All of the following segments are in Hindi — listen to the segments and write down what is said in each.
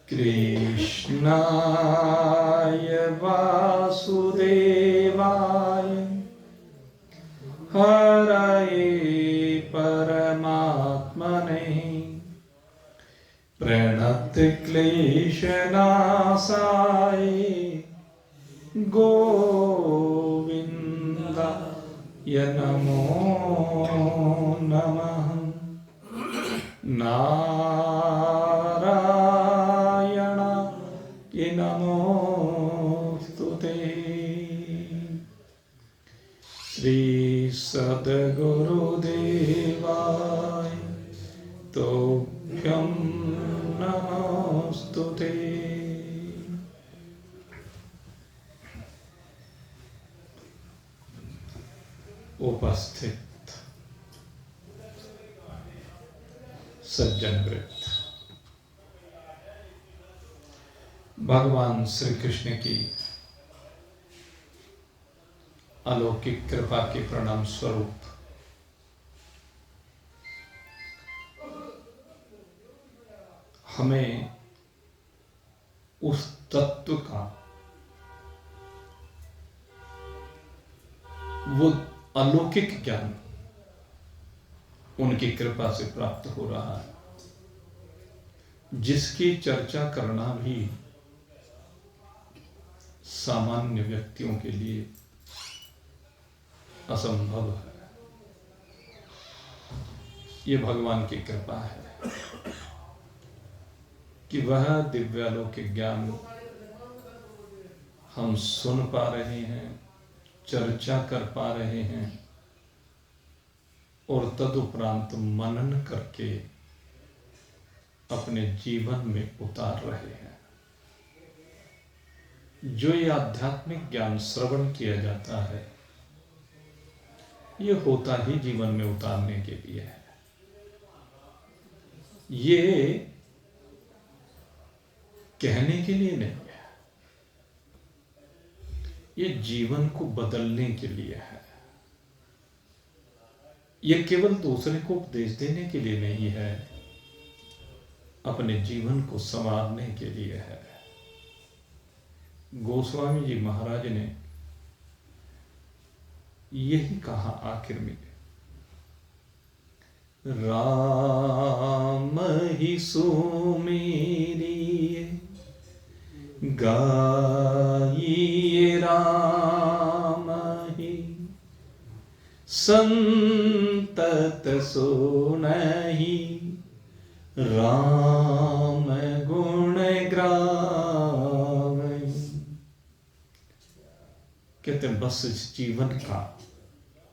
कृष्णाय वासुदेवाय हरये परमात्मने प्रणतक्लेशनाशाय गोविन्दाय नमो नमः। नारायणाय नमोस्तुते। श्री सद्गुरुदेवाय तुभ्यं नमोस्तुते। उपस्थित सज्जन वृत्त, भगवान श्री कृष्ण की अलौकिक कृपा के प्रणाम स्वरूप हमें उस तत्व का वो अलौकिक ज्ञान उनकी कृपा से प्राप्त हो रहा है, जिसकी चर्चा करना भी सामान्य व्यक्तियों के लिए असंभव है। ये भगवान की कृपा है कि वह दिव्यालौकिक ज्ञान हम सुन पा रहे हैं, चर्चा कर पा रहे हैं और तदुपरांत मनन करके अपने जीवन में उतार रहे हैं। जो ये आध्यात्मिक ज्ञान श्रवण किया जाता है, ये होता ही जीवन में उतारने के लिए है। ये कहने के लिए नहीं है, ये जीवन को बदलने के लिए है। ये केवल दूसरे को उपदेश देने के लिए नहीं है, अपने जीवन को संवारने के लिए है। गोस्वामी जी महाराज ने यही कहा आखिर में, राम ही सुमेरिए गाइए राम ही संतत सुनहि राम गुण ग्रामहि। कहते हैं बस इस जीवन का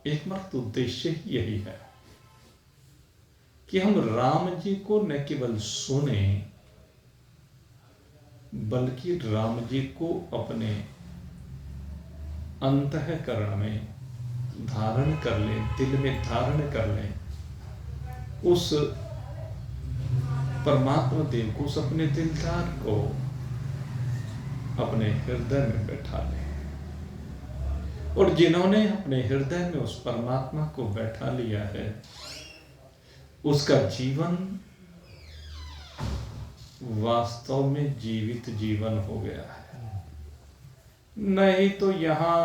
एकमात्र उद्देश्य ही यही है कि हम राम जी को न केवल सुने बल्कि राम जी को अपने अंतःकरण में धारण कर लें, दिल में धारण कर लें, उस परमात्मा देव को, उस अपने दिलदार को अपने हृदय में बैठा लें। और जिन्होंने अपने हृदय में उस परमात्मा को बैठा लिया है, उसका जीवन वास्तव में जीवित जीवन हो गया है। नहीं तो यहां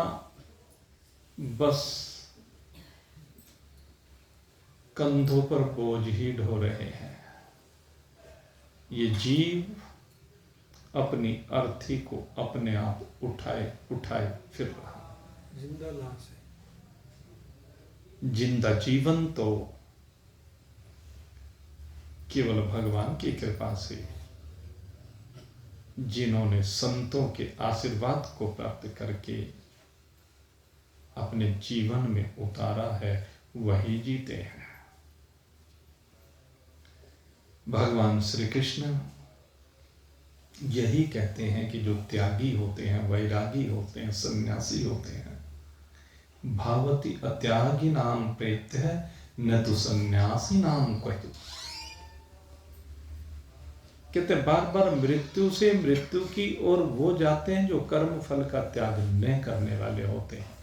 बस कंधों पर बोझ ही ढो रहे हैं। ये जीव अपनी अर्थी को अपने आप उठाए उठाए फिर रहा। जिंदा लाश है। जिंदा जीवन तो केवल भगवान की कृपा से, जिन्होंने संतों के आशीर्वाद को प्राप्त करके अपने जीवन में उतारा है, वही जीते हैं। भगवान श्री कृष्ण यही कहते हैं कि जो त्यागी होते हैं, वैरागी होते हैं, सन्यासी होते हैं, भावती अत्यागी नाम प्रेत्य न तो सन्यासी नाम कही। कहते बार बार मृत्यु से मृत्यु की ओर वो जाते हैं जो कर्म फल का त्याग न करने वाले होते हैं।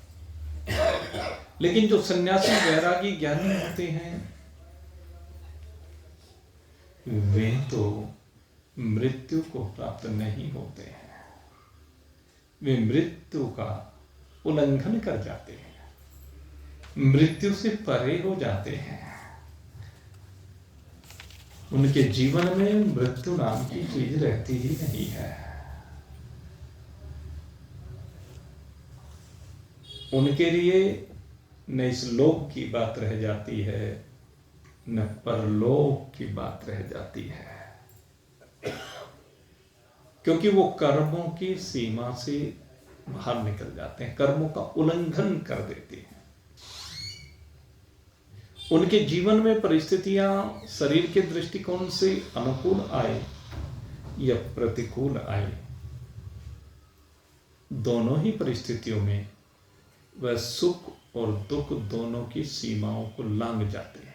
लेकिन जो सन्यासी वैरागी ज्ञानी होते हैं, वे तो मृत्यु को प्राप्त नहीं होते हैं, वे मृत्यु का उल्लंघन कर जाते हैं, मृत्यु से परे हो जाते हैं। उनके जीवन में मृत्यु नाम की चीज रहती ही नहीं है। उनके लिए न इस लोक की बात रह जाती है, न परलोक की बात रह जाती है, क्योंकि वो कर्मों की सीमा से बाहर निकल जाते हैं, कर्मों का उल्लंघन कर देते हैं। उनके जीवन में परिस्थितियां शरीर के दृष्टिकोण से अनुकूल आए या प्रतिकूल आए, दोनों ही परिस्थितियों में वह सुख और दुख दोनों की सीमाओं को लांघ जाते हैं।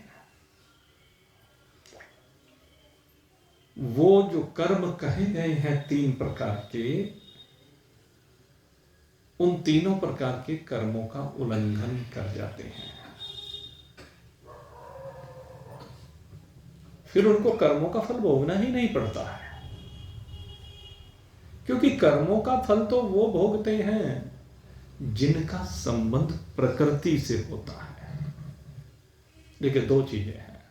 वो जो कर्म कहे गए हैं 3 प्रकार के, उन तीनों प्रकार के कर्मों का उल्लंघन कर जाते हैं। फिर उनको कर्मों का फल भोगना ही नहीं पड़ता है, क्योंकि कर्मों का फल तो वो भोगते हैं जिनका संबंध प्रकृति से होता है। देखिए 2 चीजें हैं,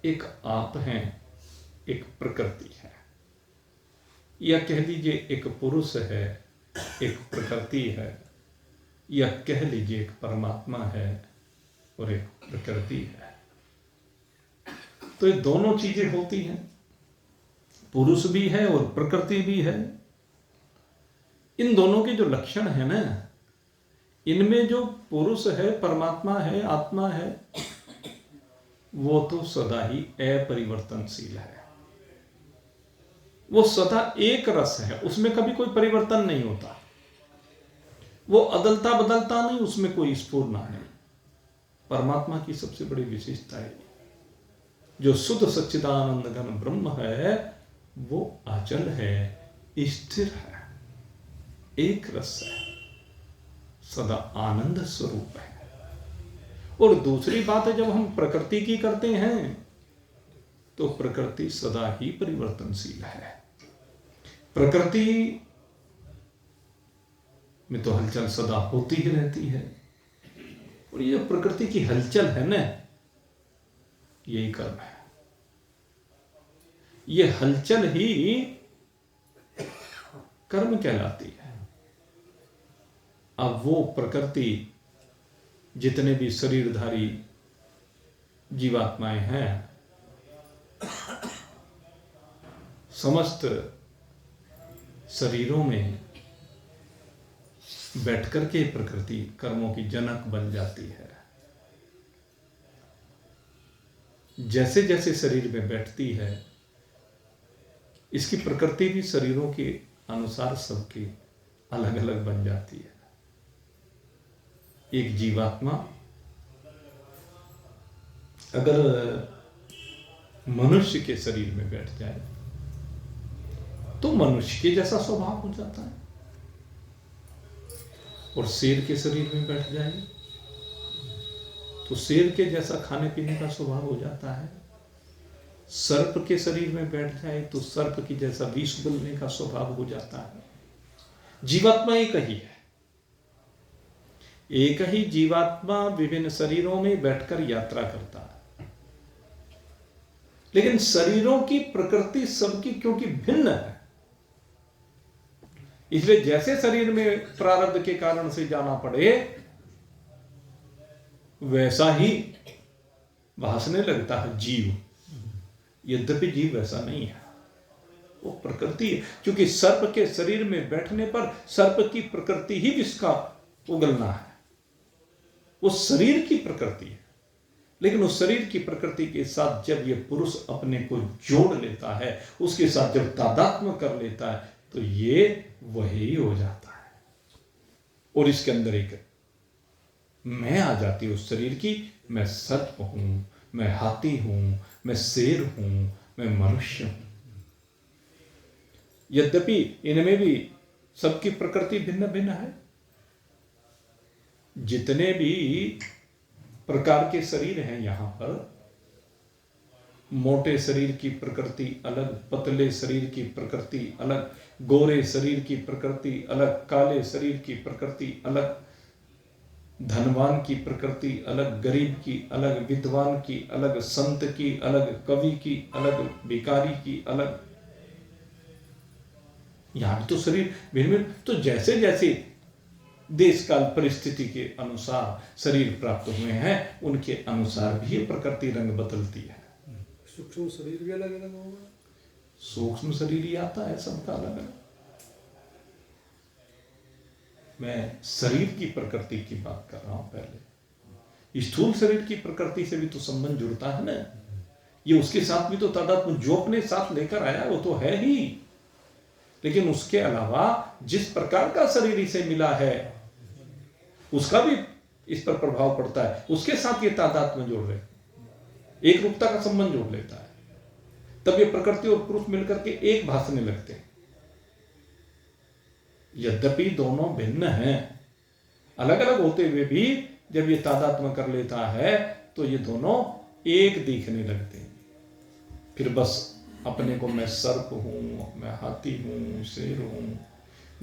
एक आप हैं, एक प्रकृति है, या कह लीजिए एक पुरुष है, एक प्रकृति है, या कह लीजिए एक परमात्मा है और एक प्रकृति है। तो ये दोनों चीजें होती हैं, पुरुष भी है और प्रकृति भी है। इन दोनों के जो लक्षण है ना, इनमें जो पुरुष है, परमात्मा है, आत्मा है, वो तो सदा ही अपरिवर्तनशील है। वो सदा एक रस है, उसमें कभी कोई परिवर्तन नहीं होता। वो अदलता बदलता नहीं, उसमें कोई स्फुरना नहीं। परमात्मा की सबसे बड़ी विशेषता है, जो शुद्ध सच्चिदानंद घन ब्रह्म है, वो अचल है, स्थिर है, एक रस है, सदा आनंद स्वरूप है। और दूसरी बात है, जब हम प्रकृति की करते हैं तो प्रकृति सदा ही परिवर्तनशील है। प्रकृति में तो हलचल सदा होती ही रहती है, और ये प्रकृति की हलचल है ना, यही कर्म है। ये हलचल ही कर्म कहलाती है। अब वो प्रकृति, जितने भी शरीरधारी जीवात्माएं हैं, समस्त शरीरों में बैठकर के प्रकृति कर्मों की जनक बन जाती है। जैसे जैसे शरीर में बैठती है, इसकी प्रकृति भी शरीरों के अनुसार सबकी अलग अलग बन जाती है। एक जीवात्मा अगर मनुष्य के शरीर में बैठ जाए तो मनुष्य के जैसा स्वभाव हो जाता है, और शेर के शरीर में बैठ जाए तो शेर के जैसा खाने पीने का स्वभाव हो जाता है। सर्प के शरीर में बैठ जाए तो सर्प की जैसा विष उगलने का स्वभाव हो जाता है। जीवात्मा एक ही है, एक ही जीवात्मा विभिन्न शरीरों में बैठकर यात्रा करता है, लेकिन शरीरों की प्रकृति सबकी क्योंकि भिन्न है, इसलिए जैसे शरीर में प्रारब्ध के कारण से जाना पड़े वैसा ही भासने लगता है जीव। यद्यपि जीव वैसा नहीं है, वो प्रकृति है। क्योंकि सर्प के शरीर में बैठने पर सर्प की प्रकृति ही विष का उगलना है, वो शरीर की प्रकृति है। लेकिन उस शरीर की प्रकृति के साथ जब ये पुरुष अपने को जोड़ लेता है, उसके साथ जब तादात्म्य कर लेता है, तो ये वही हो जाता है, और इसके अंदर एक मैं आ जाती है उस शरीर की। मैं सर्प हूं, मैं हाथी हूं, मैं शेर हूं, मैं मनुष्य हूं। यद्यपि इनमें भी सबकी प्रकृति भिन्न भिन्न है। जितने भी प्रकार के शरीर हैं यहां पर, मोटे शरीर की प्रकृति अलग, पतले शरीर की प्रकृति अलग, गोरे शरीर की प्रकृति अलग, काले शरीर की प्रकृति अलग, धनवान की प्रकृति अलग, गरीब की अलग, विद्वान की अलग, संत की अलग, कवि की अलग, भिखारी की अलग। यहां भी तो शरीर भिन्न भिन्न, तो जैसे जैसे देश काल परिस्थिति के अनुसार शरीर प्राप्त हुए हैं, उनके अनुसार भी ये प्रकृति रंग बदलती है। सूक्ष्म शरीर भी अलग अलग होगा। सूक्ष्म शरीर ही आता है सबका अलग अलग। मैं शरीर की प्रकृति की बात कर रहा हूं पहले। स्थूल शरीर की प्रकृति से भी तो संबंध जुड़ता है ना, ये उसके साथ भी तो तादात्म्य जो अपने साथ लेकर आया वो तो है ही, लेकिन उसके अलावा जिस प्रकार का शरीर इसे मिला है उसका भी इस पर प्रभाव पड़ता है, उसके साथ ये तादात्म्य जोड़ रहे, एक रूपता का संबंध जोड़ लेता है, तब ये प्रकृति और पुरुष मिलकर के एक भासने लगते हैं। यद्यपि दोनों भिन्न हैं, अलग अलग होते हुए भी जब ये तादात्म्य कर लेता है तो ये दोनों एक दिखने लगते हैं। फिर बस अपने को मैं सर्प हूं, मैं हाथी हूं, शेर हूं,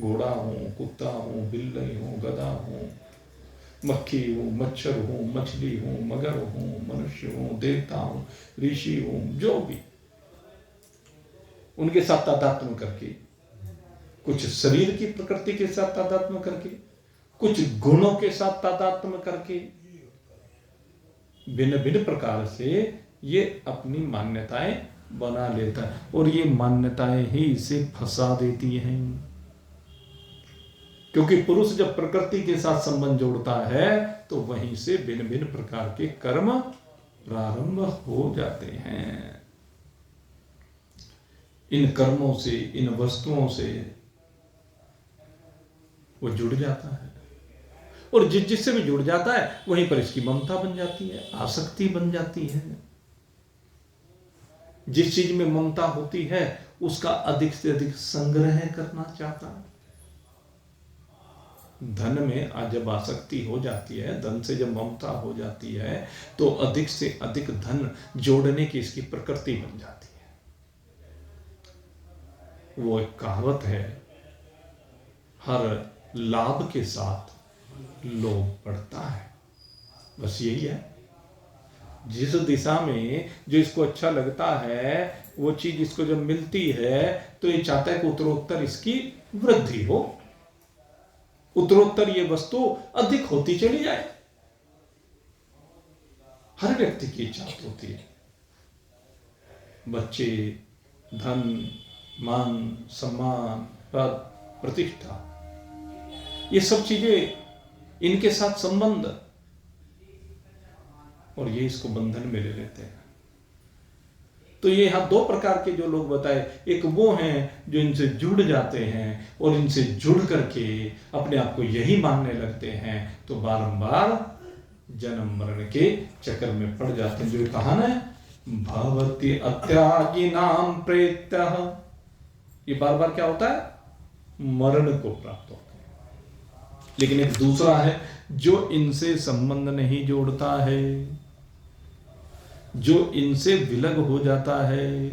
घोड़ा हूं, कुत्ता हूं, बिल्ली हूं, गधा हूं, मक्खी हूं, मच्छर हूं, मछली हूं, मगर हूं, मनुष्य हूं, देवता हूं, ऋषि हूं, जो भी उनके साथ तादात्म्य करके, कुछ शरीर की प्रकृति के साथ तादात्म्य करके, कुछ गुणों के साथ तादात्म्य करके, भिन्न भिन्न प्रकार से ये अपनी मान्यताएं बना लेता है, और ये मान्यताएं ही इसे फंसा देती हैं। क्योंकि पुरुष जब प्रकृति के साथ संबंध जोड़ता है तो वहीं से भिन्न भिन्न प्रकार के कर्म प्रारंभ हो जाते हैं। इन कर्मों से, इन वस्तुओं से वो जुड़ जाता है, और जिससे भी जुड़ जाता है वहीं पर इसकी ममता बन जाती है, आसक्ति बन जाती है। जिस चीज में ममता होती है उसका अधिक से अधिक संग्रह करना चाहता है। धन में जब आसक्ति हो जाती है, धन से जब ममता हो जाती है तो अधिक से अधिक धन जोड़ने की इसकी प्रकृति बन जाती है। वो एक कहावत है, हर लाभ के साथ लोभ बढ़ता है। बस यही है, जिस दिशा में जो इसको अच्छा लगता है वो चीज इसको जब मिलती है तो ये चाहता है कि उत्तरोत्तर इसकी वृद्धि हो, उत्तरोत्तर ये वस्तु अधिक होती चली जाए। हर व्यक्ति की इच्छा होती है, बच्चे, धन, मान, सम्मान, पद, प्रतिष्ठा, ये सब चीजें, इनके साथ संबंध, और ये इसको बंधन में ले लेते हैं। तो ये यहां दो प्रकार के जो लोग बताए, एक वो हैं जो इनसे जुड़ जाते हैं और इनसे जुड़ करके अपने आप को यही मानने लगते हैं, तो बारंबार जन्म मरण के चक्कर में पड़ जाते हैं। जो कहा ना, भवति अत्यागिनाम प्रेत्यः, ये बार बार क्या होता है, मरण को प्राप्त होता है। लेकिन एक दूसरा है जो इनसे संबंध नहीं जोड़ता है, जो इनसे विलग हो जाता है,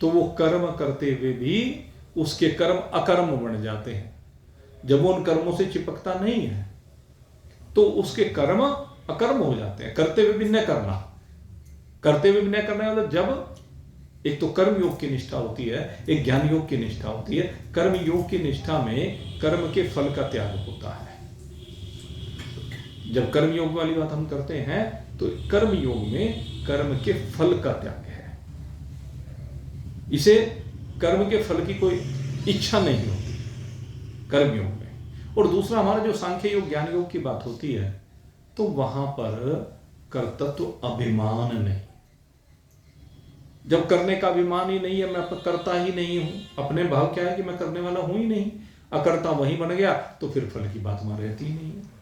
तो वो कर्म करते हुए भी उसके कर्म अकर्म बन जाते हैं। जब वो उन कर्मों से चिपकता नहीं है तो उसके कर्म अकर्म हो जाते हैं। करते हुए भी न करना, करते हुए भी न करना, मतलब जब एक तो कर्म योग की निष्ठा होती है, एक ज्ञान योग की निष्ठा होती है। कर्म योग की निष्ठा में कर्म के फल का त्याग होता है। जब कर्म योग वाली बात हम करते हैं तो कर्म योग में कर्म के फल का त्याग है। इसे कर्म के फल की कोई इच्छा नहीं होती कर्म योग में। और दूसरा हमारा जो सांख्य योग, ज्ञान योग की बात होती है, तो वहां पर कर्तृत्व अभिमान नहीं। जब करने का अभिमान ही नहीं है, मैं करता ही नहीं हूं, अपने भाव क्या है कि मैं करने वाला हूं ही नहीं, अकर्ता वहीं बन गया, तो फिर फल की बात वहां रहती ही नहीं है।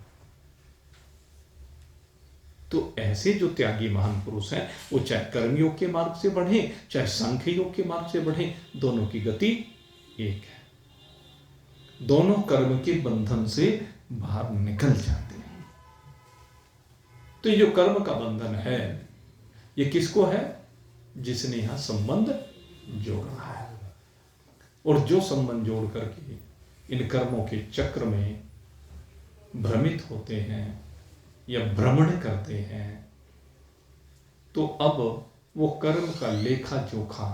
तो ऐसे जो त्यागी महान पुरुष हैं, वो चाहे कर्म योग के मार्ग से बढ़े, चाहे सांख्य योग के मार्ग से बढ़े, दोनों की गति एक है। दोनों कर्म के बंधन से बाहर निकल जाते हैं। तो ये जो कर्म का बंधन है, ये किसको है? जिसने यहां संबंध जोड़ा है। और जो संबंध जोड़ करके इन कर्मों के चक्र में भ्रमित होते हैं या भ्रमण करते हैं, तो अब वो कर्म का लेखा जोखा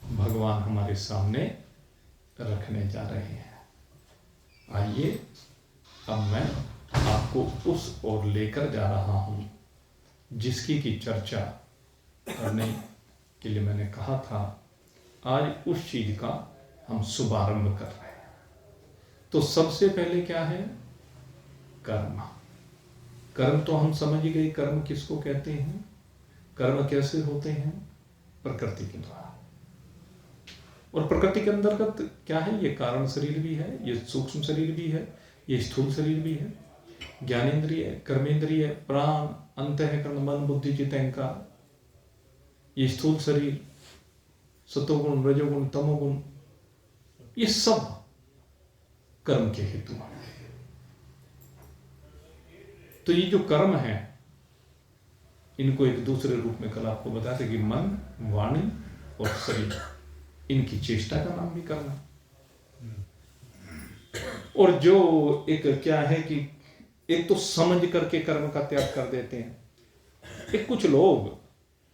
भगवान हमारे सामने रखने जा रहे हैं। आइए अब मैं आपको उस ओर लेकर जा रहा हूं जिसकी की चर्चा करने के लिए मैंने कहा था। आज उस चीज का हम शुभारंभ कर रहे हैं। तो सबसे पहले क्या है? कर्म। कर्म तो हम समझ गए, कर्म किसको कहते हैं, कर्म कैसे होते हैं? प्रकृति के द्वारा। और प्रकृति के अंतर्गत क्या है? ये कारण शरीर भी है, ये सूक्ष्म शरीर भी है, ये स्थूल शरीर भी है, ज्ञानेन्द्रिय, कर्मेंद्रिय, प्राण, अंतःकरण, मन, बुद्धि, चित्त, अहंकार, ये स्थूल शरीर, सतोगुण, रजोगुण, तमोगुण, ये सब कर्म के हेतु हैं। तो ये जो कर्म है, इनको एक दूसरे रूप में कल आपको बताते कि मन, वाणी और शरीर, इनकी चेष्टा का नाम भी कर्म है। और जो एक क्या है कि एक तो समझ करके कर्म का त्याग कर देते हैं, एक कुछ लोग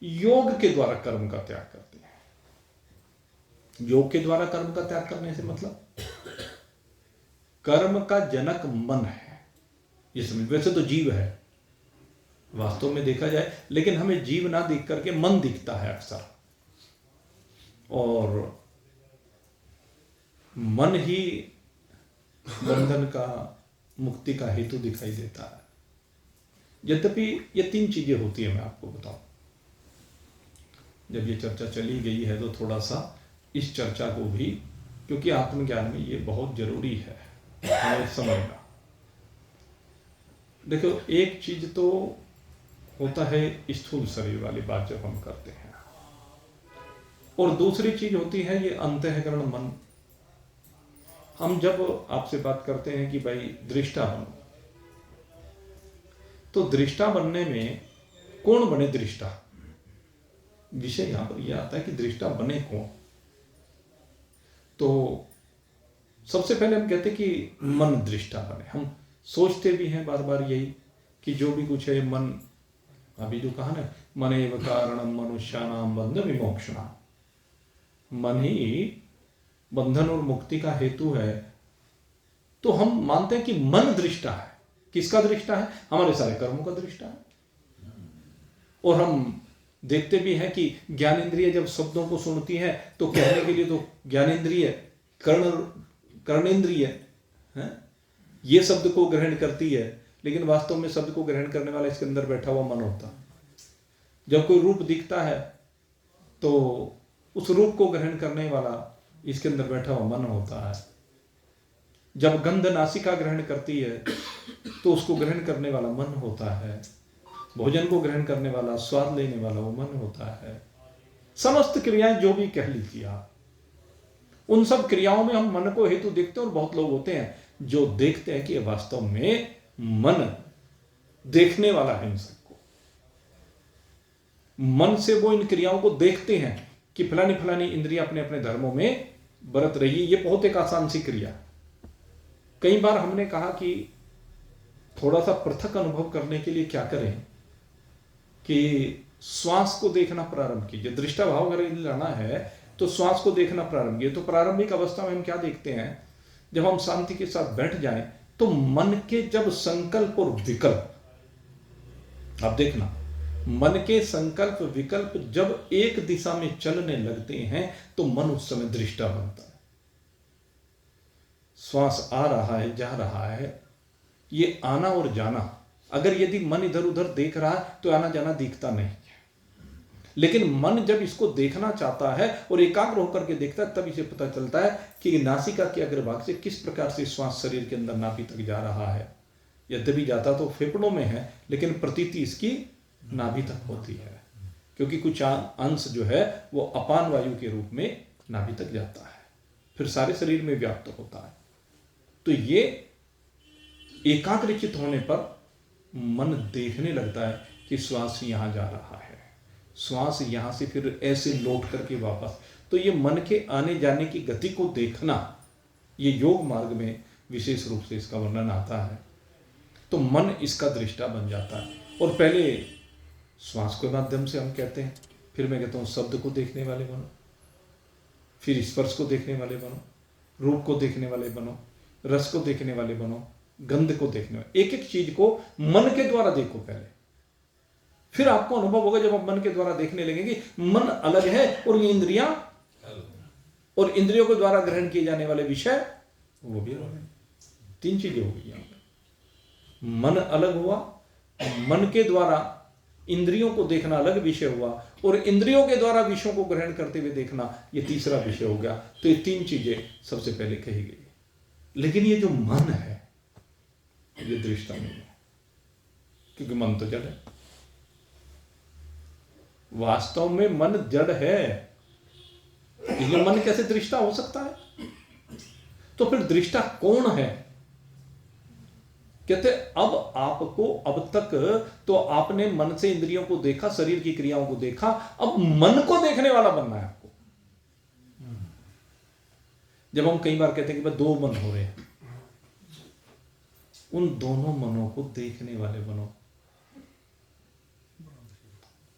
योग के द्वारा कर्म का त्याग करते हैं। योग के द्वारा कर्म का त्याग करने से मतलब कर्म का जनक मन है, ये समझ। वैसे तो जीव है वास्तव में देखा जाए, लेकिन हमें जीव ना दिख करके मन दिखता है अक्सर, और मन ही बंधन का, मुक्ति का हेतु दिखाई देता है। यद्यपि ये तीन चीजें होती है, मैं आपको बताऊं। जब ये चर्चा चली गई है तो थोड़ा सा इस चर्चा को भी, क्योंकि आत्मज्ञान में ये बहुत जरूरी है हमें समझना। देखो, एक चीज तो होता है स्थूल शरीर वाली बात जब हम करते हैं, और दूसरी चीज होती है ये अंतःकरण मन। हम जब आपसे बात करते हैं कि भाई दृष्टा बनो, तो दृष्टा बनने में कौन बने दृष्टा? विषय यहां पर यह आता है कि दृष्टा बने कौन। तो सबसे पहले हम कहते हैं कि मन दृष्टा बने। हम सोचते भी हैं बार बार यही कि जो भी कुछ है मन, अभी जो कहा ना, मन एव कारणम मनुष्याणाम बंध विमोक्षणाम, मन ही बंधन और मुक्ति का हेतु है। तो हम मानते हैं कि मन दृष्टा है। किसका दृष्टा है? हमारे सारे कर्मों का दृष्टा है। और हम देखते भी हैं कि ज्ञानेंद्रिय जब शब्दों को सुनती है तो कहने के लिए तो ज्ञानेंद्रिय, कर्णेंद्रिय है, ये शब्द को ग्रहण करती है, लेकिन वास्तव में शब्द को ग्रहण करने वाला इसके अंदर बैठा हुआ मन होता है। जब कोई रूप दिखता है तो उस रूप को ग्रहण करने वाला इसके अंदर बैठा हुआ मन होता है। जब गंध नासिका ग्रहण करती है तो उसको ग्रहण करने वाला मन होता है। भोजन को ग्रहण करने वाला, स्वाद लेने वाला वो मन होता है। समस्त क्रियाएं जो भी कह लीजिए आप, उन सब क्रियाओं में हम मन को हेतु देखते हैं। और बहुत लोग होते हैं जो देखते हैं कि वास्तव में मन देखने वाला है इन सबको। मन से वो इन क्रियाओं को देखते हैं कि फलानी फलानी इंद्रियां अपने अपने धर्मों में बरत रही है। ये बहुत एक आसान सी क्रिया। कई बार हमने कहा कि थोड़ा सा पृथक अनुभव करने के लिए क्या करें कि श्वास को देखना प्रारंभ कीजिए। दृष्टा भाव अगर लाना है तो श्वास को देखना प्रारंभ कीजिए। तो प्रारंभिक अवस्था में हम क्या देखते हैं, जब हम शांति के साथ बैठ जाएं तो मन के जब संकल्प और विकल्प, आप देखना, मन के संकल्प विकल्प जब एक दिशा में चलने लगते हैं तो मन उस समय दृष्टा बनता है। श्वास आ रहा है, जा रहा है, ये आना और जाना, अगर यदि मन इधर उधर देख रहा है तो आना जाना दिखता नहीं है। लेकिन मन जब इसको देखना चाहता है और एकाग्र होकर के देखता है, तब इसे पता चलता है कि नासिका के अग्रभाग से किस प्रकार से श्वास शरीर के अंदर नाभि तक जा रहा है। यद्यपि जाता तो फेफड़ों में है, लेकिन प्रतीति इसकी नाभि तक होती है, क्योंकि कुछ अंश जो है वो अपान वायु के रूप में नाभि तक जाता है, फिर सारे शरीर में व्याप्त होता है। तो ये एकाग्रचित होने पर मन देखने लगता है कि श्वास यहां जा रहा है, श्वास यहाँ से फिर ऐसे लौट करके वापस। तो ये मन के आने जाने की गति को देखना, ये योग मार्ग में विशेष रूप से इसका वर्णन आता है। तो मन इसका दृष्टा बन जाता है। और पहले श्वास के माध्यम से हम कहते हैं, फिर मैं कहता हूँ शब्द को देखने वाले बनो, फिर स्पर्श को देखने वाले बनो, रूप को देखने वाले बनो, रस को देखने वाले बनो, गंध को देखने वाले। एक एक चीज को मन के द्वारा देखो पहले, फिर आपको अनुभव होगा जब आप मन के द्वारा देखने लगेंगे मन अलग है और ये इंद्रियां और इंद्रियों के द्वारा ग्रहण किए जाने वाले विषय वो भी अलग है। तीन चीजें हो गई यहाँ पर। मन अलग हुआ, मन के द्वारा इंद्रियों को देखना अलग विषय हुआ, और इंद्रियों के द्वारा विषयों को ग्रहण करते हुए देखना ये तीसरा विषय हो गया। तो ये तीन चीजें सबसे पहले कही गई। लेकिन ये जो मन है ये दृष्टा नहीं है, क्योंकि मन तो जड़ है। वास्तव में मन जड़ है, इसलिए मन कैसे दृष्टा हो सकता है? तो फिर दृष्टा कौन है? कहते अब आपको, अब तक तो आपने मन से इंद्रियों को देखा, शरीर की क्रियाओं को देखा, अब मन को देखने वाला बनना है आपको। जब हम कई बार कहते हैं कि भाई दो मन हो रहे हैं, उन दोनों मनों को देखने वाले बनो।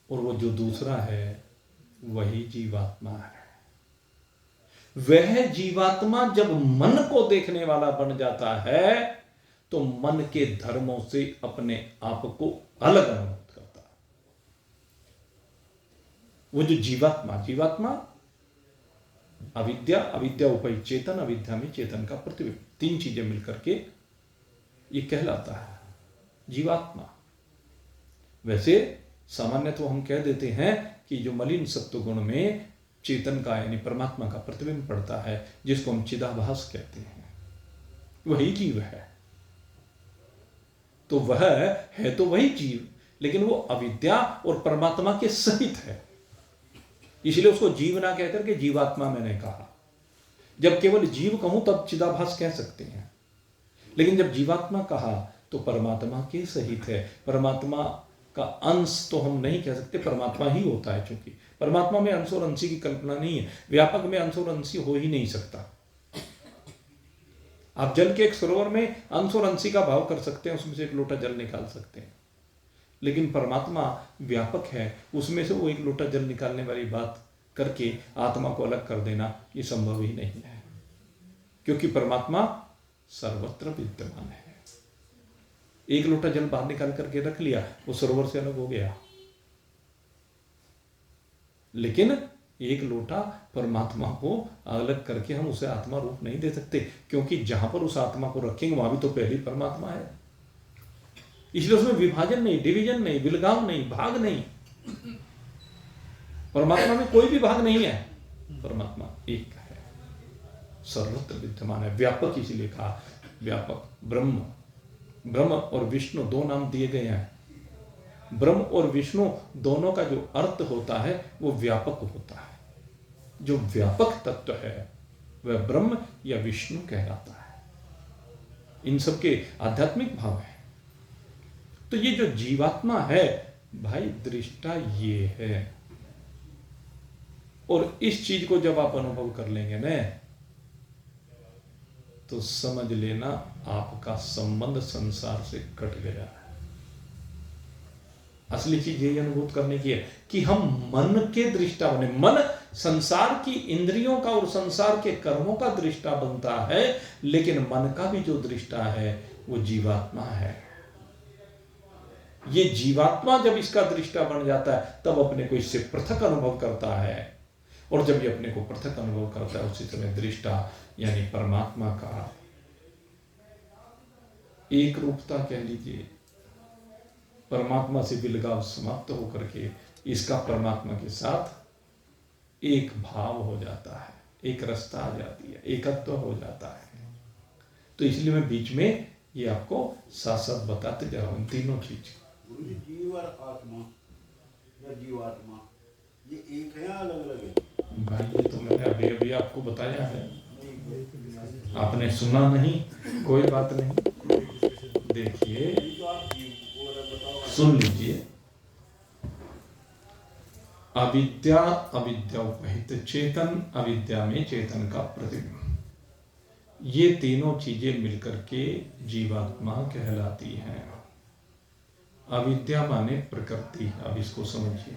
और वो जो दूसरा है वही जीवात्मा है। वह जीवात्मा जब मन को देखने वाला बन जाता है तो मन के धर्मों से अपने आप को अलग अनुभव करता है। वो जो जीवात्मा अविद्या, अविद्या उपहित चेतन, अविद्या में चेतन का प्रतिबिंब, तीन चीजें मिलकर के ये कहलाता है जीवात्मा। वैसे सामान्य तो हम कह देते हैं कि जो मलिन सत्व गुण में चेतन का यानी परमात्मा का प्रतिबिंब पड़ता है, जिसको हम चिदाभास कहते हैं, वही जीव है। तो वह है तो वही जीव, लेकिन वो अविद्या और परमात्मा के सहित है, इसलिए उसको जीव ना कहकर के जीवात्मा मैंने कहा। जब केवल जीव कहूं तब चिदाभास कह सकते हैं, लेकिन जब जीवात्मा कहा तो परमात्मा के सहित है। परमात्मा का अंश तो हम नहीं कह सकते, परमात्मा ही होता है, क्योंकि परमात्मा में अंश और अंशी की कल्पना नहीं है। व्यापक में अंश और अंशी हो ही नहीं सकता। आप जल के एक सरोवर में अंश और अंशी का भाव कर सकते हैं, उसमें से एक लोटा जल निकाल सकते हैं, लेकिन परमात्मा व्यापक है, उसमें से वो एक लोटा जल निकालने वाली बात करके आत्मा को अलग कर देना ये संभव ही नहीं है, क्योंकि परमात्मा सर्वत्र विद्यमान है। एक लोटा जल बाहर निकाल करके रख लिया, वो सरोवर से अलग हो गया, लेकिन एक लोटा परमात्मा को अलग करके हम उसे आत्मा रूप नहीं दे सकते, क्योंकि जहां पर उस आत्मा को रखेंगे वहां भी तो पहली परमात्मा है। इसलिए उसमें विभाजन नहीं, डिवीजन नहीं, विलगाव नहीं, भाग नहीं। परमात्मा में कोई भी भाग नहीं है, परमात्मा एक है, सर्वत्र विद्यमान है, व्यापक। इसीलिए कहा व्यापक। ब्रह्म और विष्णु दो नाम दिए गए हैं। ब्रह्म और विष्णु दोनों का जो अर्थ होता है वो व्यापक होता है। जो व्यापक तत्व है वह ब्रह्म या विष्णु कहलाता है। इन सब के आध्यात्मिक भाव है। तो ये जो जीवात्मा है भाई, दृष्टा ये है। और इस चीज को जब आप अनुभव कर लेंगे ना, तो समझ लेना आपका संबंध संसार से कट गया है। असली चीज यही अनुभूत करने की है कि हम मन के दृष्टा बने। मन संसार की इंद्रियों का और संसार के कर्मों का दृष्टा बनता है, लेकिन मन का भी जो दृष्टा है वो जीवात्मा है। ये जीवात्मा जब इसका दृष्टा बन जाता है तब अपने को इससे पृथक अनुभव करता है, और जब ये अपने को पृथक अनुभव करता है उसी समय दृष्टा यानी परमात्मा का एक रूपता कह लीजिए, परमात्मा से विलगाव समाप्त होकर के इसका परमात्मा के साथ एक भाव हो जाता है, एक रस्ता आ जाती है, एकत्व हो जाता है। तो इसलिए मैं बीच में ये आपको साथ साथ बताते जा रहा हूं तीनों चीज। जीव और आत्मा या जीवात्मा ये एक है या अलग अलग है? भाई ये तो मैंने अभी अभी आपको बताया है, आपने सुना नहीं, कोई बात नहीं। देखिए सुन लीजिए, अविद्या, अविद्या उपहित चेतन, अविद्या में चेतन का प्रतिबिंब, ये तीनों चीजें मिलकर के जीवात्मा कहलाती हैं। अविद्या माने प्रकृति। अब इसको समझिए,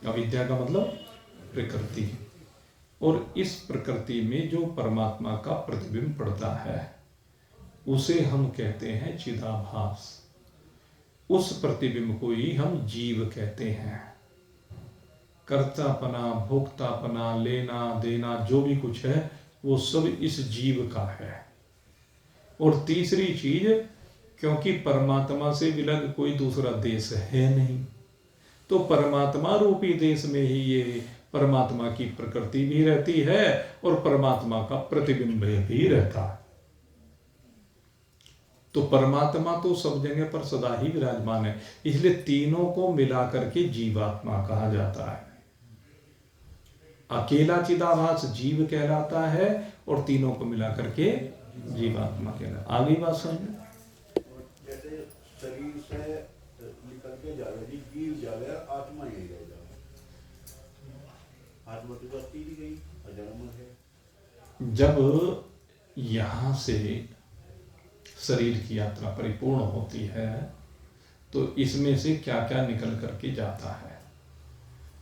अविद्या का मतलब प्रकृति, और इस प्रकृति में जो परमात्मा का प्रतिबिंब पड़ता है उसे हम कहते हैं चिदाभास। उस प्रतिबिंब को ही हम जीव कहते हैं। कर्तापना, भोक्तापना, लेना देना जो भी कुछ है वो सब इस जीव का है। और तीसरी चीज, क्योंकि परमात्मा से विलग कोई दूसरा देश है नहीं, तो परमात्मा रूपी देश में ही ये परमात्मा की प्रकृति भी रहती है और परमात्मा का प्रतिबिंब भी रहता है। तो परमात्मा तो सब जगह पर सदा ही विराजमान है, इसलिए तीनों को मिलाकर के जीवात्मा कहा जाता है। अकेला चिदाभास जीव कहलाता है और तीनों को मिलाकर के जीवात्मा कहलाता है। आगे बात समझ। जैसे शरीर से निकल के जावे, जीव जावे, आत्मा यही रह जावे। आत्मा तो बसती भी गई, अजन्म है। जब यहां से शरीर की यात्रा परिपूर्ण होती है तो इसमें से क्या क्या निकल करके जाता है।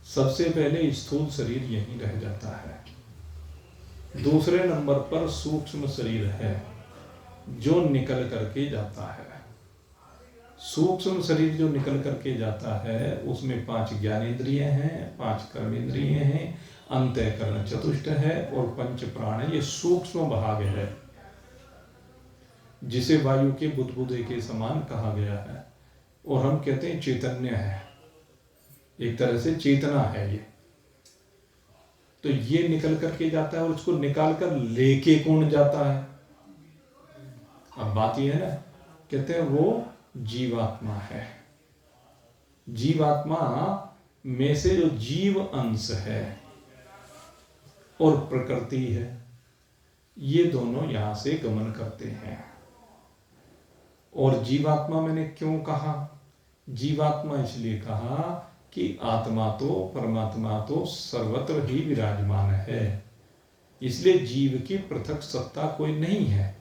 सबसे पहले स्थूल शरीर यहीं रह जाता है। दूसरे नंबर पर सूक्ष्म शरीर है जो निकल करके जाता है। सूक्ष्म शरीर जो निकल करके जाता है उसमें 5 ज्ञानेंद्रिय हैं, 5 कर्मेंद्रिय हैं, अंतःकरण चतुष्ट है और 5 प्राण। ये सूक्ष्म भाग है जिसे वायु के बुदबुदे के समान कहा गया है, और हम कहते हैं चैतन्य है, एक तरह से चेतना है ये। तो ये निकल करके जाता है और उसको निकाल कर लेके कौन जाता है। अब बात ये है ना, कहते हैं वो जीवात्मा है। जीवात्मा में से जो जीव अंश है और प्रकृति है, ये दोनों यहां से गमन करते हैं। और जीवात्मा मैंने क्यों कहा? जीवात्मा इसलिए कहा कि आत्मा तो, परमात्मा तो सर्वत्र ही विराजमान है, इसलिए जीव की पृथक सत्ता कोई नहीं है।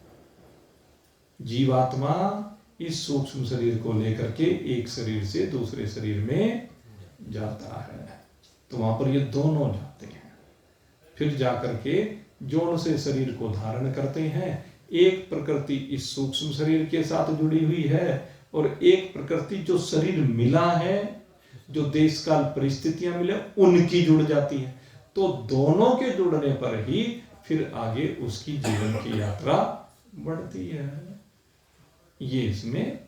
जीवात्मा इस सूक्ष्म शरीर को लेकर के एक शरीर से दूसरे शरीर में जाता है, तो वहां पर ये दोनों जाते हैं। फिर जाकर के जो उनसे शरीर को धारण करते हैं, एक प्रकृति इस सूक्ष्म शरीर के साथ जुड़ी हुई है और एक प्रकृति जो शरीर मिला है, जो देश काल परिस्थितियां मिले, उनकी जुड़ जाती है। तो दोनों के जुड़ने पर ही फिर आगे उसकी जीवन की यात्रा बढ़ती है। ये इसमें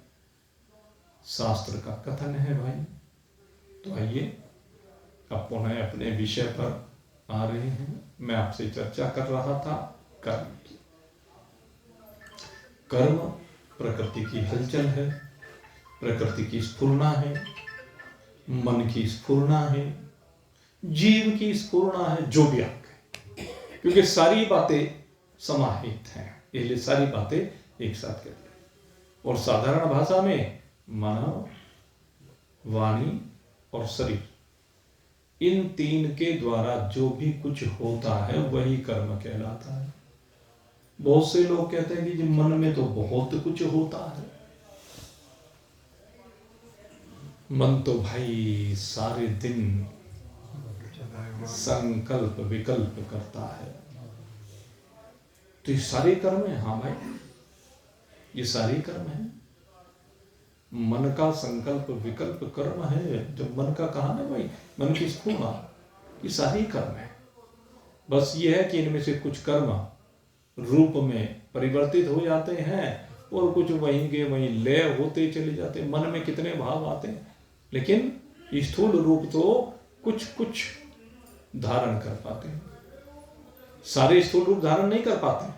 शास्त्र का कथन है भाई। तो आइए अब पुनः अपने विषय पर आ रहे हैं। मैं आपसे चर्चा कर रहा था कर्म की। कर्म प्रकृति की हलचल है, प्रकृति की स्फुरना है, मन की स्फुरना है, जीव की स्फुरना है, जो भी आप कहें, क्योंकि सारी बातें समाहित हैं, इसलिए सारी बातें एक साथ कहते हैं। और साधारण भाषा में मानव, वाणी और शरीर, इन 3 के द्वारा जो भी कुछ होता है वही कर्म कहलाता है। बहुत से लोग कहते हैं कि जी मन में तो बहुत कुछ होता है। मन तो भाई सारे दिन संकल्प विकल्प करता है। तो ये सारे कर्म है। हाँ भाई, ये सारे कर्म है। मन का संकल्प विकल्प कर्म है। जब मन का कहा ना भाई, मन की स्फूर्णा, ये सारे कर्म है। बस ये है कि इनमें से कुछ कर्म रूप में परिवर्तित हो जाते हैं और कुछ वहीं के वहीं लय होते चले जाते हैं। मन में कितने भाव आते हैं, लेकिन स्थूल रूप तो कुछ कुछ धारण कर पाते हैं, सारे स्थूल रूप धारण नहीं कर पाते।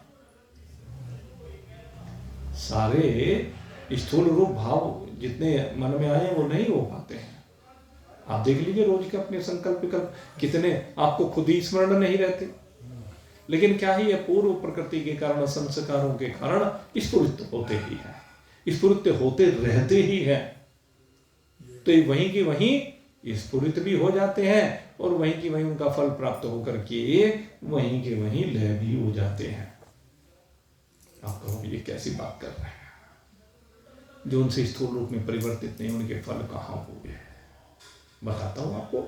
सारे स्थूल रूप भाव जितने मन में आए वो नहीं हो पाते हैं। आप देख लीजिए रोज के अपने संकल्प विकल्प कितने आपको खुद ही स्मरण नहीं रहते, लेकिन क्या ही है, पूर्व प्रकृति के कारण, संस्कारों के कारण स्फुरित होते ही हैं, स्फुरित होते रहते ही हैं। तो ये वहीं की वहीं स्फुरित भी हो जाते हैं और वहीं की वहीं उनका फल प्राप्त होकर के वहीं के वहीं लय भी हो जाते हैं। आप कहोगे ये कैसी बात कर रहे हैं, जो उनसे स्थूल रूप में परिवर्तित नहीं, उनके फल कहां हुए? बताता हूं आपको।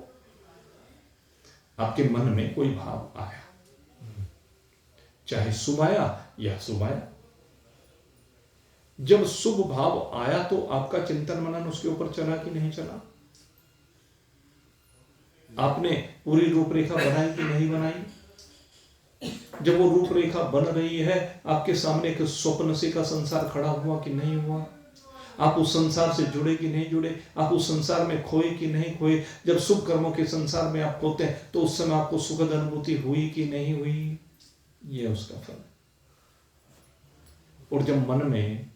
आपके मन में कोई भाव आया, चाहे शुभ आया या शुभ आया, जब शुभ भाव आया तो आपका चिंतन मनन उसके ऊपर चला कि नहीं चला? आपने पूरी रूपरेखा बनाई कि नहीं बनाई? जब वो रूपरेखा बन रही है, आपके सामने एक स्वप्न से का संसार खड़ा हुआ कि नहीं हुआ? आप उस संसार से जुड़े कि नहीं जुड़े? आप उस संसार में खोए कि नहीं खोए? जब शुभ कर्मों के संसार में आप खोते हैं तो उस समय आपको सुखद अनुभूति हुई कि नहीं हुई? ये उसका फल। और जब मन में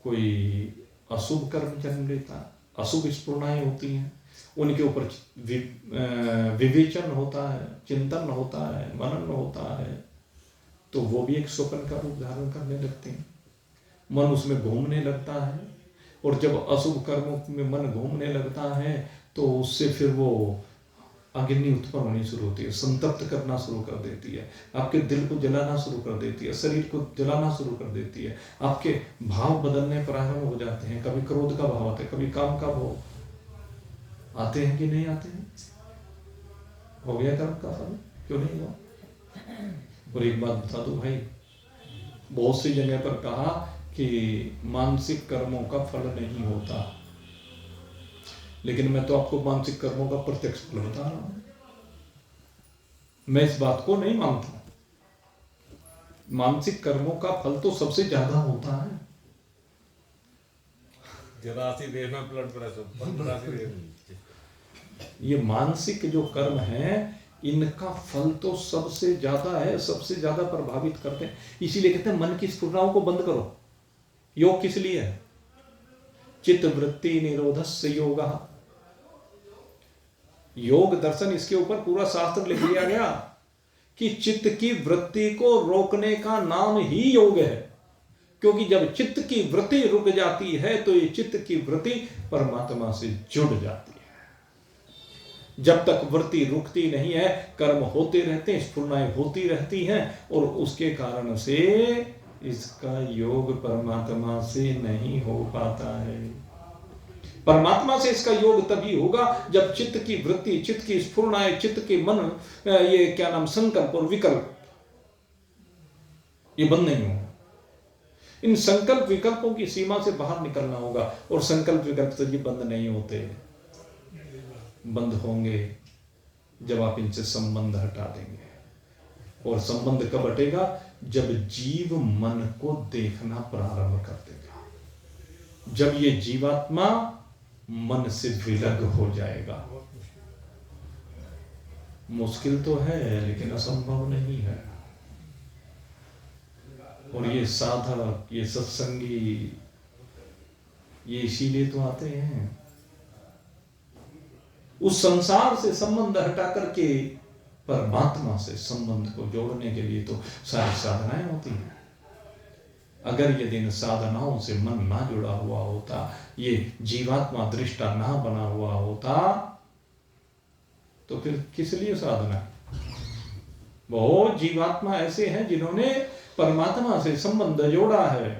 कोई अशुभ कर्म जन्म लेता, अशुभ स्फुरणाएं होती हैं, उनके ऊपर विवेचन होता है, चिंतन होता है, मनन होता है, तो वो भी एक स्वप्न का रूप धारण करने लगते हैं। मन उसमें घूमने लगता है, और जब अशुभ कर्मों में मन घूमने लगता है तो उससे फिर वो अग्नि उत्पन्न होनी शुरू होती है, संतप्त करना शुरू कर देती है, आपके दिल को जलाना शुरू कर देती है, शरीर को जलाना शुरू कर देती है, आपके भाव बदलने प्रारंभ हो जाते हैं। कभी क्रोध का भाव आता है, कभी काम का भाव आते हैं कि नहीं आते हैं? हो गया कर्म का फल? क्यों नहीं हुआ? और एक बात बता दो भाई, बहुत सी जगह पर कहा कि मानसिक कर्मों का फल नहीं होता, लेकिन मैं तो आपको मानसिक कर्मों का प्रत्यक्ष फल बता रहा हूं। मैं इस बात को नहीं मानता। मानसिक कर्मों का फल तो सबसे ज्यादा होता है। ये मानसिक जो कर्म है, इनका फल तो सबसे ज्यादा है, सबसे ज्यादा प्रभावित करते हैं। इसीलिए कहते हैं मन की स्फुरणाओं को बंद करो। योग किस लिए है? चित्त वृत्ति निरोधस्य योगः। योग दर्शन, इसके ऊपर पूरा शास्त्र लिख दिया गया कि चित्त की वृत्ति को रोकने का नाम ही योग है। क्योंकि जब चित्त की वृत्ति रुक जाती है तो ये चित्त की वृत्ति परमात्मा से जुड़ जाती है। जब तक वृत्ति रुकती नहीं है, कर्म होते रहते हैं, स्फुरणाएं होती रहती हैं, और उसके कारण से इसका योग परमात्मा से नहीं हो पाता है। परमात्मा से इसका योग तभी होगा जब चित्त की वृत्ति, चित्त की स्फुरणाएं, चित्त के मन, ये क्या नाम, संकल्प और विकल्प, ये बंद नहीं होगा। इन संकल्प विकल्पों की सीमा से बाहर निकलना होगा, और संकल्प विकल्प तो ये बंद नहीं होते। बंद होंगे जब आप इनसे संबंध हटा देंगे। और संबंध कब हटेगा? जब जीव मन को देखना प्रारंभ कर देगा, जब ये जीवात्मा मन से विलग हो जाएगा। मुश्किल तो है लेकिन असंभव नहीं है। और ये साधक, ये सत्संगी, ये इसीलिए तो आते हैं। उस संसार से संबंध हटा करके परमात्मा से संबंध को जोड़ने के लिए तो सारी साधनाएं होती हैं। अगर ये दिन साधनाओं से मन ना जुड़ा हुआ होता, ये जीवात्मा दृष्टा ना बना हुआ होता, तो फिर किस लिए साधना? बहुत जीवात्मा ऐसे हैं जिन्होंने परमात्मा से संबंध जोड़ा है,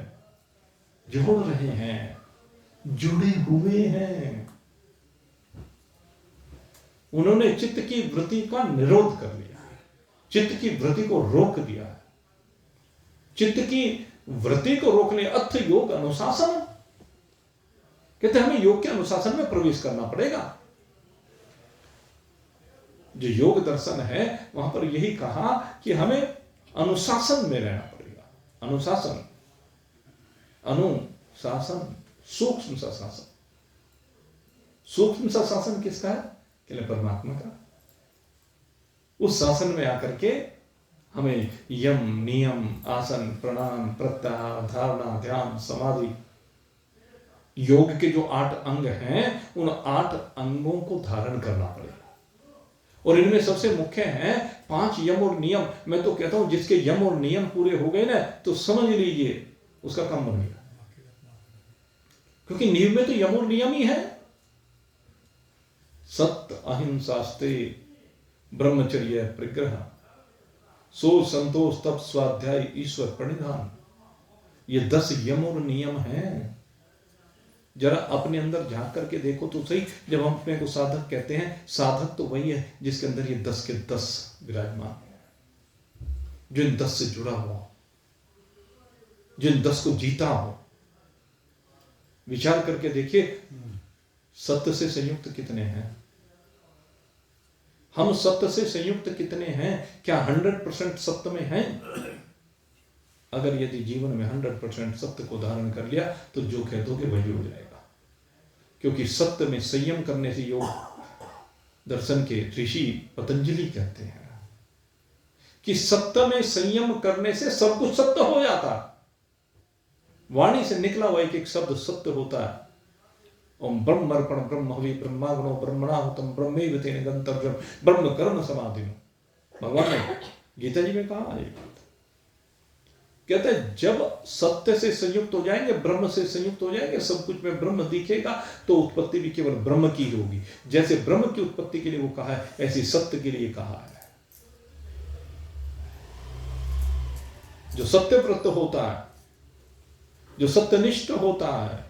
जोड़ रहे हैं, जुड़े हुए हैं। उन्होंने चित्त की वृत्ति का निरोध कर लिया है, चित्त की वृत्ति को रोक दिया है। चित्त की वृत्ति को रोकने अर्थ योग अनुशासन। कहते हमें योग के अनुशासन में प्रवेश करना पड़ेगा। जो योग दर्शन है वहां पर यही कहा कि हमें अनुशासन में रहना पड़ेगा। अनुशासन, अनुशासन, सूक्ष्म सा शासन। सूक्ष्म सा शासन किसका है? केवल परमात्मा का। उस शासन में आकर के हमें यम, नियम, आसन, प्राणायाम, प्रत्याहार, धारणा, ध्यान, समाधि, योग के जो 8 अंग हैं, उन 8 अंगों को धारण करना पड़ेगा। और इनमें सबसे मुख्य हैं 5 यम और नियम। मैं तो कहता हूं जिसके यम और नियम पूरे हो गए ना, तो समझ लीजिए उसका काम बन गया। क्योंकि नींव में तो यम और नियम ही है। सत्य अहिंसास्ते ब्रह्मचर्य परिग्रह, सो संतोष तप स्वाध्याय ईश्वर प्रणिधान। ये 10 यम और नियम हैं। जरा अपने अंदर झांक करके देखो तो सही। जब हम अपने को साधक कहते हैं, साधक तो वही है जिसके अंदर ये 10 के 10 विराजमान है, जो इन 10 से जुड़ा हुआ, जो इन 10 को जीता हो। विचार करके देखिए, सत्य से संयुक्त कितने हैं? हम सत्य से संयुक्त कितने हैं? क्या 100% सत्य में हैं? अगर यदि जीवन में 100% सत्य को धारण कर लिया तो जो कह दोगे वही हो जाएगा। क्योंकि सत्य में संयम करने से योग दर्शन के ऋषि पतंजलि कहते हैं कि सत्य में संयम करने से सब कुछ सत्य हो जाता है। वाणी से निकला हुआ एक एक शब्द सत्य होता है। ओम ब्रह्मर्पण ब्रह्महवि ब्रह्माग्नो ब्रह्मणाहुतम ब्रह्मैव तेन गंतव्यम ब्रह्म कर्म समाधिनो। भगवान ने गीता जी में कहा है, कहते हैं जब सत्य से संयुक्त हो जाएंगे, ब्रह्म से संयुक्त हो जाएंगे, सब कुछ में ब्रह्म दिखेगा, तो उत्पत्ति भी केवल ब्रह्म की होगी। जैसे ब्रह्म की उत्पत्ति के लिए वो कहा है, ऐसे सत्य के लिए कहा है। जो सत्यव्रत होता है, जो सत्यनिष्ठ होता है,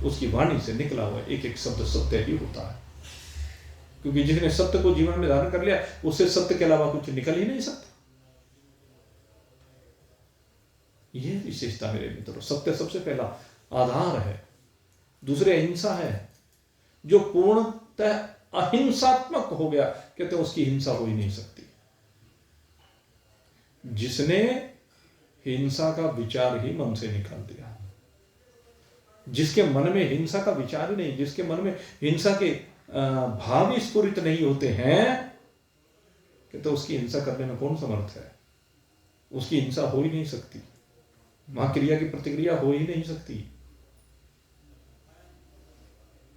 उसकी वाणी से निकला हुआ एक एक शब्द सत्य ही होता है। क्योंकि जिसने सत्य को जीवन में धारण कर लिया, उससे सत्य के अलावा कुछ निकल ही नहीं सकता। यह विशेषता मेरे मित्रों। सत्य सबसे पहला आधार है, दूसरे अहिंसा है। जो पूर्णतः अहिंसात्मक हो गया, कहते हैं उसकी हिंसा हो ही नहीं सकती। जिसने हिंसा का विचार ही मन से निकाल दिया, जिसके मन में हिंसा का विचार ही नहीं, जिसके मन में हिंसा के भाव ही स्फुरित नहीं होते हैं, कहते उसकी हिंसा करने में कौन समर्थ है? उसकी हिंसा हो ही नहीं सकती। वहां क्रिया की प्रतिक्रिया हो ही नहीं सकती।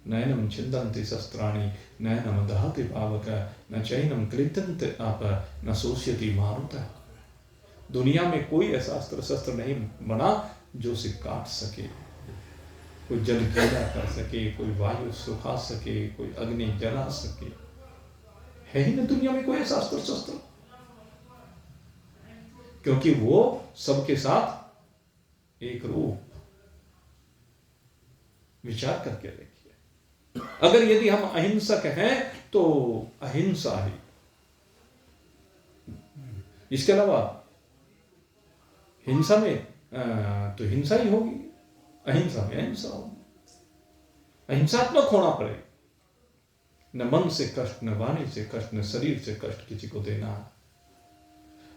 नयनम छिन्दन्ति शस्त्राणि नयनम दहति पावक न चैनम क्लिदन्ति आप न शोष्यति मारुतः। दुनिया में कोई ऐसा अस्त्र शस्त्र नहीं बना जो उसे काट सके, कोई जल गीला कर सके, कोई वायु सुखा सके, कोई अग्नि जला सके। है ही ना दुनिया में कोई ऐसा अस्त्र शस्त्र, क्योंकि वो सबके साथ एक रूप। विचार करके देखिए, अगर यदि हम अहिंसक हैं तो अहिंसा ही, इसके अलावा हिंसा में तो हिंसा ही होगी, अहिंसा में अहिंसा होगी। अहिंसात्मक होना पड़ेगा। न मन से कष्ट, न वाणी से कष्ट, न शरीर से कष्ट किसी को देना है।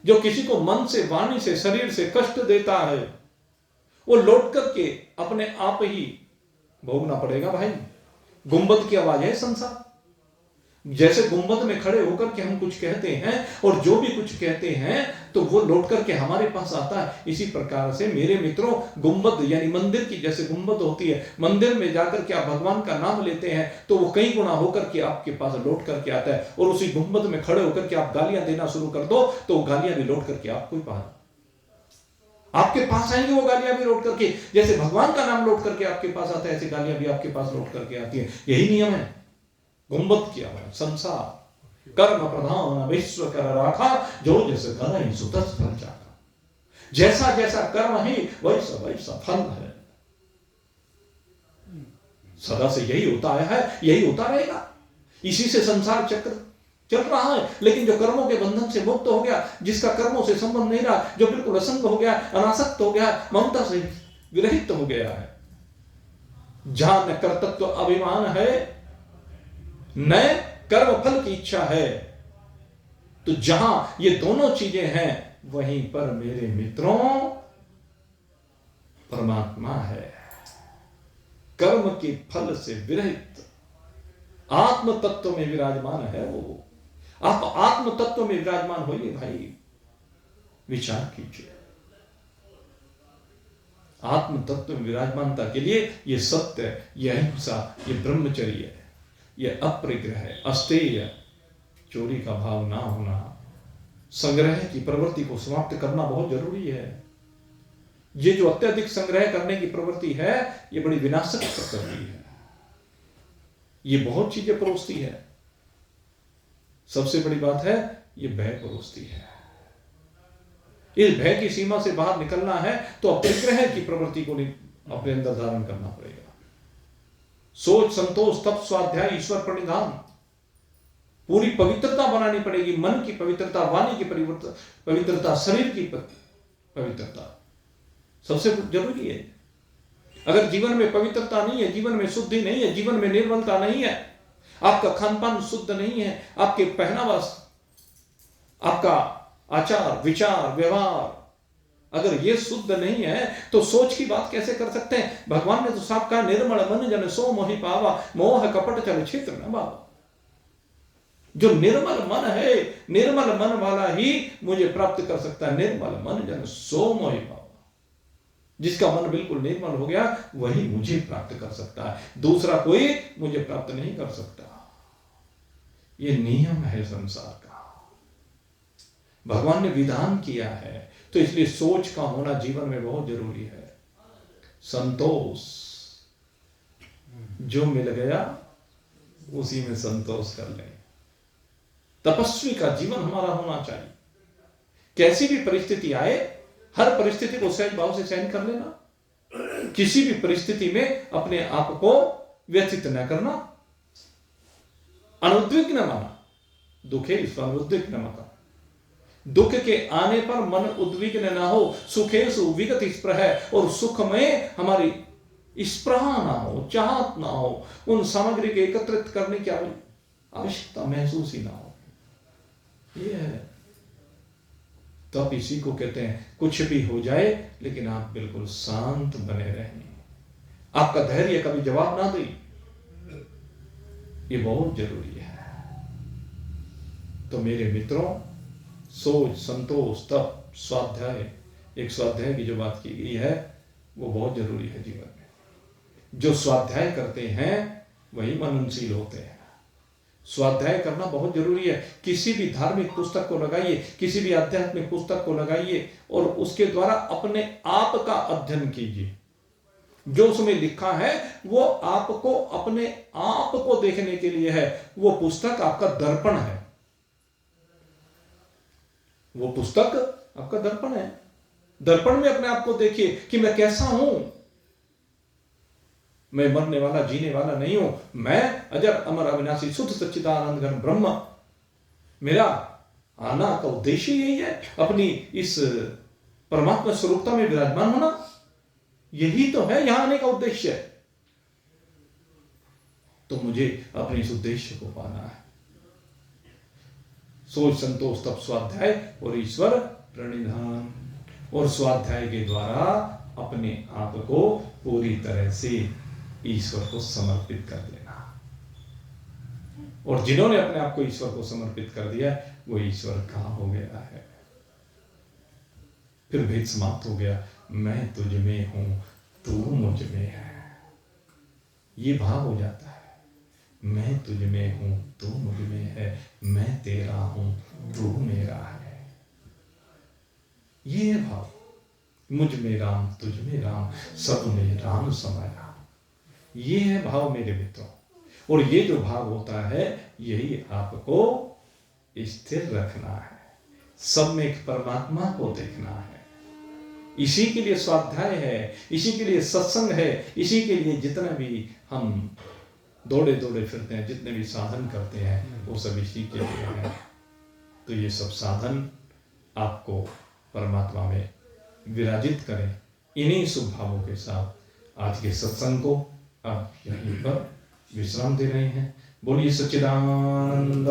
जो किसी को मन से, वाणी से, शरीर से कष्ट देता है, वो लौट करके अपने आप ही भोगना पड़ेगा। भाई, गुंबद की आवाज है संसार। जैसे गुंबद में खड़े होकर के हम कुछ कहते हैं और जो भी कुछ कहते हैं तो वो लौट करके हमारे पास आता है। इसी प्रकार से मेरे मित्रों, गुंबद यानी मंदिर की जैसे गुंबद होती है, मंदिर में जाकर के आप भगवान का नाम लेते हैं तो वो कई गुना होकर के आपके पास लौट करके आता है। और उसी गुंबद में खड़े होकर के आप गालियां देना शुरू कर दो तो गालियां भी लौट करके आपको ही पास, आपके पास आएंगे। वो गालियां भी लौट करके, जैसे भगवान का नाम लौट करके आपके पास आता है, ऐसी गालियां भी आपके पास लौट करके आती है। यही नियम है गुंबद किया हुआ। संसार कर्म प्रधान विश्व कर राखा, जो जैसे कर सुतस फल जाका। जैसा जैसा कर्म ही वैसा वैसा फल है। सदा से यही होता आया है, यही होता रहेगा। इसी से संसार चक्र चल रहा है। लेकिन जो कर्मों के बंधन से मुक्त हो गया, जिसका कर्मों से संबंध नहीं रहा, जो बिल्कुल असंग हो गया, अनासक्त हो गया, ममता से विरहित हो गया है, जहां न कर्तृत्व अभिमान है, न कर्म फल की इच्छा है, तो जहां ये दोनों चीजें हैं वहीं पर मेरे मित्रों परमात्मा है। कर्म के फल से विरहित आत्म तत्व में विराजमान है वो। आप आत्म तत्व में विराजमान होइए भाई, विचार कीजिए। आत्म तत्व में विराजमानता के लिए ये सत्य, ये अहिंसा, ये ब्रह्मचर्य, ये अपरिग्रह, अस्तेय, चोरी का भाव ना होना, संग्रह की प्रवृत्ति को समाप्त करना बहुत जरूरी है। ये जो अत्यधिक संग्रह करने की प्रवृत्ति है, ये बड़ी विनाशक प्रवृत्ति है। ये बहुत चीजें परोसती है। सबसे बड़ी बात है ये भय परोसती है। इस भय की सीमा से बाहर निकलना है तो अपरिग्रह की प्रवृत्ति को अपने अंदर धारण करना पड़ेगा। सोच, संतोष, तप, स्वाध्याय, ईश्वर प्रणिधान, पूरी पवित्रता बनानी पड़ेगी। मन की पवित्रता, वाणी की पवित्रता, शरीर की पवित्रता सबसे जरूरी है। अगर जीवन में पवित्रता नहीं है, जीवन में शुद्धि नहीं है, जीवन में निर्मलता नहीं है, आपका खानपान शुद्ध नहीं है, आपके पहनावा, आपका आचार विचार व्यवहार अगर ये शुद्ध नहीं है तो सोच की बात कैसे कर सकते हैं? भगवान ने तो साफ कहा, निर्मल मन जन सो मोहि पावा, मोह कपट चल क्षेत्र न बावा। जो निर्मल मन है, निर्मल मन वाला ही मुझे प्राप्त कर सकता है। निर्मल मन जन सो मोहि पावा, जिसका मन बिल्कुल निर्मल हो गया वही मुझे प्राप्त कर सकता है, दूसरा कोई मुझे प्राप्त नहीं कर सकता। ये नियम है संसार का, भगवान ने विधान किया है, तो इसलिए सोच का होना जीवन में बहुत जरूरी है। संतोष, जो मिल गया उसी में संतोष कर ले। तपस्वी का जीवन हमारा होना चाहिए। कैसी भी परिस्थिति आए, हर परिस्थिति को सहज भाव से सहन कर लेना, किसी भी परिस्थिति में अपने आप को व्यथित न करना, अनुद्विग्न माना। दुखे अनुद्विग्न मता, दुख के आने पर मन उद्विग्न ना हो, सुखेषु विगत स्पृह, और सुख में हमारी स्पृहा ना हो, चाहत ना हो, उन सामग्री के एकत्रित करने की आवश्यकता महसूस ही ना हो। ये है तब इसी को कहते हैं कुछ भी हो जाए लेकिन आप बिल्कुल शांत बने रहें, आपका धैर्य कभी जवाब ना दे। ये बहुत जरूरी है। तो मेरे मित्रों, सोच, संतोष, तप, स्वाध्याय, एक स्वाध्याय की जो बात की गई है वो बहुत जरूरी है जीवन में। जो स्वाध्याय करते हैं वही मननशील होते हैं। स्वाध्याय करना बहुत जरूरी है। किसी भी धार्मिक पुस्तक को लगाइए, किसी भी आध्यात्मिक पुस्तक को लगाइए और उसके द्वारा अपने आप का अध्ययन कीजिए। जो उसमें लिखा है वो आपको अपने आप को देखने के लिए है। वो पुस्तक आपका दर्पण है, वो पुस्तक आपका दर्पण है। दर्पण में अपने आप को देखिए कि मैं कैसा हूं। मैं मरने वाला जीने वाला नहीं हूं, मैं अजर अमर अविनाशी शुद्ध सच्चिदानंद घन ब्रह्म। मेरा आना का उद्देश्य यही है, अपनी इस परमात्मा स्वरूपता में विराजमान होना। यही तो है यहां आने का उद्देश्य। तो मुझे अपने इस उद्देश्य को पाना है। सोच, संतोष, तप, स्वाध्याय और ईश्वर प्रणिधान, और स्वाध्याय के द्वारा अपने आप को पूरी तरह से ईश्वर को समर्पित कर लेना। और जिन्होंने अपने आप को ईश्वर को समर्पित कर दिया वो ईश्वर का हो गया है। फिर भेद समाप्त हो गया। मैं तुझ में हूं, तू मुझ में है। ये भाव हो जाता है। मैं तुझ में हूं, तू मुझ में है। मैं तेरा हूं, तू मेरा है। ये भाव, मुझ में राम, तुझ में राम, सब में राम समाया। ये है भाव मेरे मित्रों। और ये जो भाव होता है यही आपको स्थिर रखना है। सब में एक परमात्मा को देखना है। इसी के लिए स्वाध्याय है, इसी के लिए सत्संग है, इसी के लिए जितना भी हम दौड़े दौड़े फिरते हैं, जितने भी साधन करते हैं वो सब इसी के लिए है। तो ये सब साधन आपको परमात्मा में विराजित करें। इन्हीं शुभ भावों के साथ आज के सत्संग को आप यहीं पर विश्राम दे रहे हैं। बोलिए सच्चिदानंद